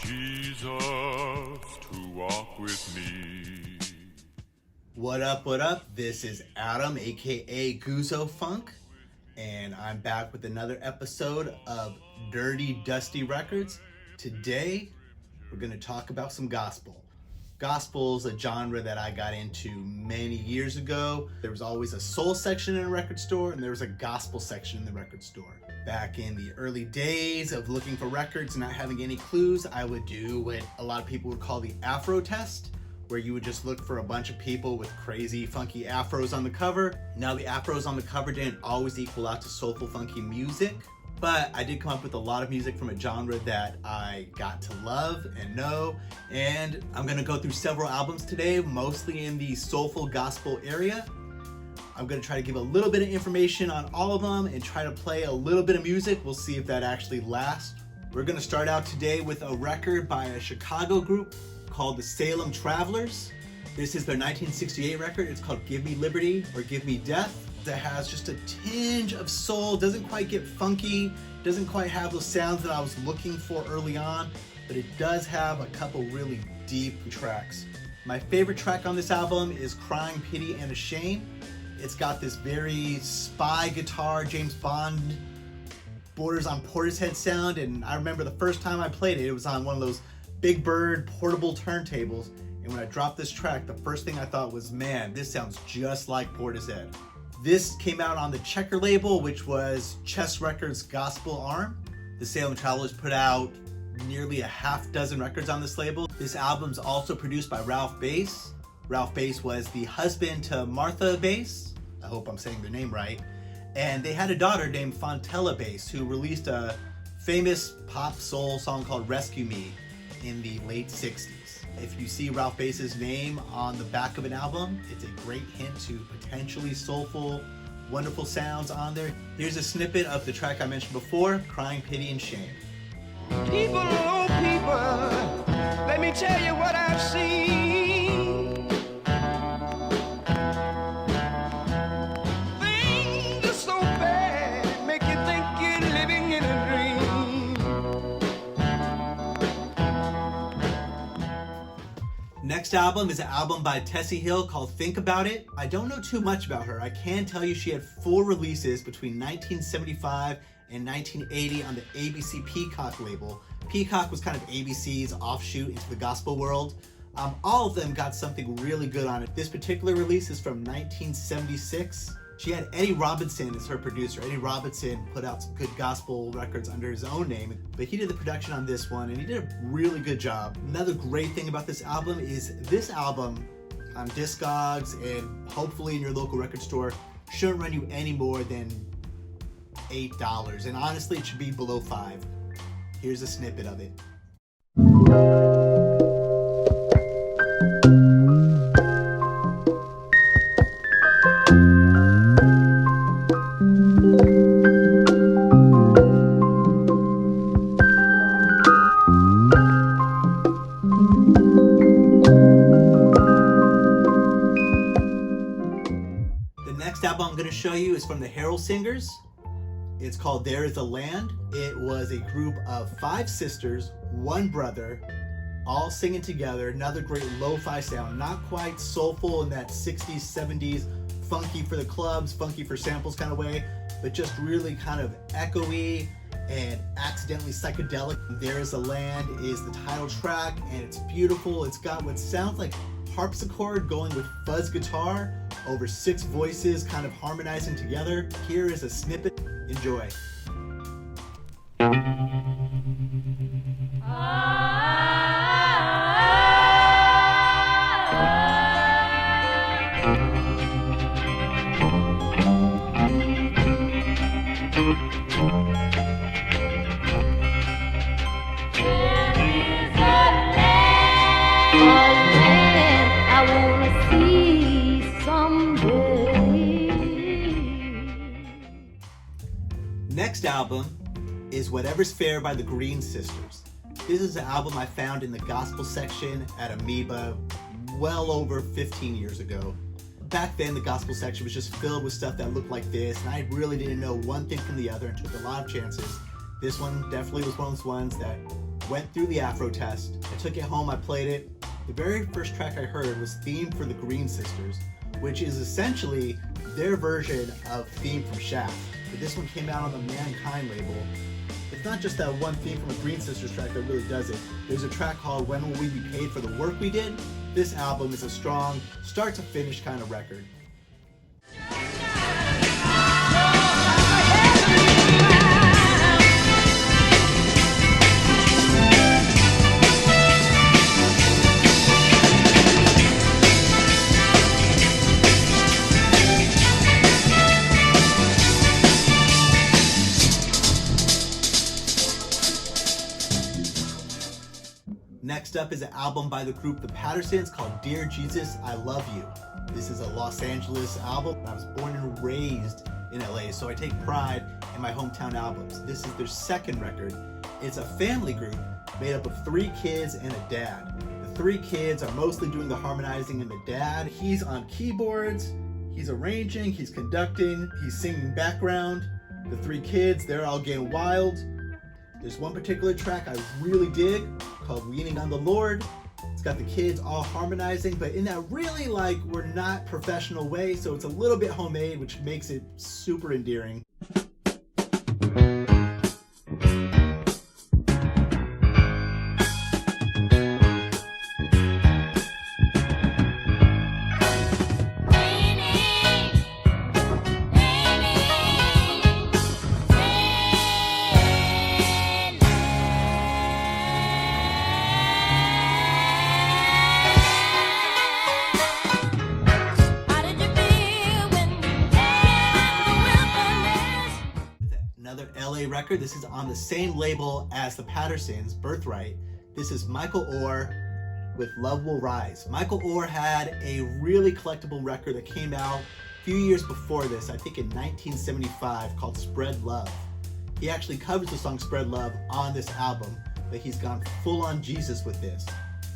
Jesus to walk with me. What up, what up? This is Adam, aka Guzzo Funk, and I'm back with another episode of Dirty Dusty Records. Today, we're going to talk about some gospel. Gospel's a genre that I got into many years ago. There was always a soul section in a record store, and there was a gospel section in the record store. Back in the early days of looking for records and not having any clues, I would do what a lot of people would call the Afro test, where you would just look for a bunch of people with crazy, funky afros on the cover. Now, the afros on the cover didn't always equal out to soulful, funky music, but I did come up with a lot of music from a genre that I got to love and know, and I'm gonna go through several albums today, mostly in the soulful gospel area. I'm gonna try to give a little bit of information on all of them and try to play a little bit of music. We'll see if that actually lasts. We're gonna start out today with a record by a Chicago group called the Salem Travellers. This is their 1968 record. It's called Give Me Liberty or Give Me Death. That has just a tinge of soul, doesn't quite get funky, doesn't quite have those sounds that I was looking for early on, but it does have a couple really deep tracks. My favorite track on this album is Crying, Pity, and a Shame. It's got this very spy guitar, James Bond, borders on Portishead sound, and I remember the first time I played it, it was on one of those Big Bird portable turntables, and when I dropped this track, the first thing I thought was, man, this sounds just like Portishead. This came out on the Checker label, which was Chess Records' gospel arm. The Salem Travellers put out nearly a half dozen records on this label. This album's also produced by Ralph Bass. Ralph Bass was the husband to Martha Bass. I hope I'm saying their name right. And they had a daughter named Fontella Bass, who released a famous pop soul song called Rescue Me in the late 60s. If you see Ralph Bass's name on the back of an album, it's a great hint to potentially soulful, wonderful sounds on there. Here's a snippet of the track I mentioned before, Crying, Pity, and Shame. People, oh people, let me tell you what I've seen. Things are so bad, make you think you're living in a dream. Next album is an album by Tessie Hill called Think About It. I don't know too much about her. I can tell you she had 4 releases between 1975 and 1980 on the ABC Peacock label. Peacock was kind of ABC's offshoot into the gospel world. All of them got something really good on it. This particular release is from 1976. She had Eddie Robinson as her producer. Eddie Robinson put out some good gospel records under his own name, but he did the production on this one, and he did a really good job. Another great thing about this album is this album on Discogs and hopefully in your local record store shouldn't run you any more than $8, and honestly, it should be below $5. Here's a snippet of it. Album I'm going to show you is from the Herald Singers. It's called There Is a Land. It was a group of 5 sisters, 1 brother, all singing together. Another great lo-fi sound, not quite soulful in that 60s, 70s, funky for the clubs, funky for samples kind of way, but just really kind of echoey and accidentally psychedelic. There Is a Land is the title track, and it's beautiful. It's got what sounds like harpsichord going with fuzz guitar over 6 voices kind of harmonizing together. Here is a snippet. Enjoy. Next album is Whatever's Fair by the Green Sisters. This is an album I found in the gospel section at Amoeba well over 15 years ago. Back then, the gospel section was just filled with stuff that looked like this, and I really didn't know one thing from the other and took a lot of chances. This one definitely was one of those ones that went through the Afro test. I took it home, I played it. The very first track I heard was Theme for the Green Sisters, which is essentially their version of Theme from Shaft. But this one came out on the Mankind label. It's not just that one theme from a Green Sisters track that really does it. There's a track called When Will We Be Paid for the Work We Did? This album is a strong, start to finish kind of record. Next up is an album by the group The Pattersons called Dear Jesus, I Love You. This is a Los Angeles album. I was born and raised in LA, so I take pride in my hometown albums. This is their second record. It's a family group made up of 3 kids and a dad. The 3 kids are mostly doing the harmonizing, and the dad, he's on keyboards, he's arranging, he's conducting, he's singing background. The 3 kids, they're all getting wild. There's one particular track I really dig called Leaning on the Lord. It's got the kids all harmonizing, but in that really we're not professional way, so it's a little bit homemade, which makes it super endearing. Another LA record. This is on the same label as the Pattersons, Birthright. This is Michael Orr with Love Will Rise. Michael Orr had a really collectible record that came out a few years before this, I think in 1975, called Spread Love. He actually covers the song Spread Love on this album, but he's gone full on Jesus with this.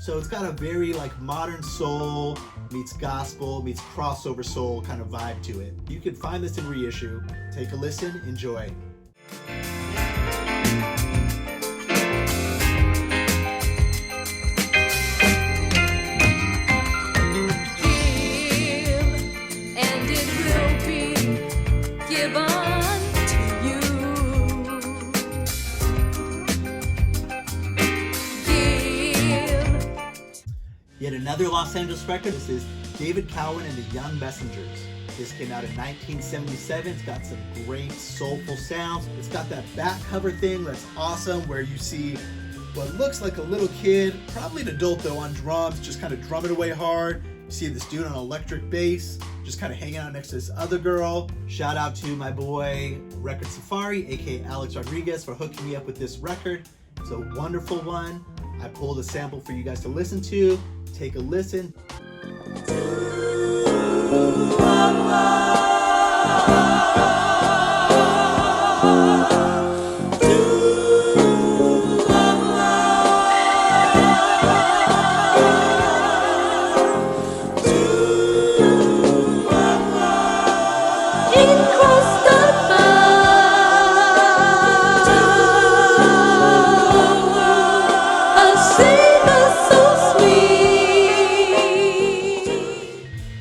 So it's got a very modern soul meets gospel meets crossover soul kind of vibe to it. You can find this in reissue. Take a listen, enjoy. Yet another Los Angeles record. This is David Cowan and the Young Messengers. This came out in 1977. It's got some great soulful sounds. It's got that back cover thing that's awesome, where you see what looks like a little kid, probably an adult though, on drums, just kind of drumming away hard. You see this dude on electric bass, just kind of hanging out next to this other girl. Shout out to my boy Record Safari, aka Alex Rodriguez, for hooking me up with this record. It's a wonderful one. I pulled a sample for you guys to listen to. Take a listen.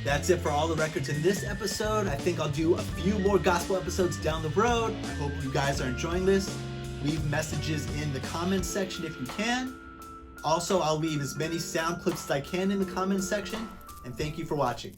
That's it for all the records in this episode. I think I'll do a few more gospel episodes down the road. I hope you guys are enjoying this. Leave messages in the comments section if you can. Also, I'll leave as many sound clips as I can in the comments section. And thank you for watching.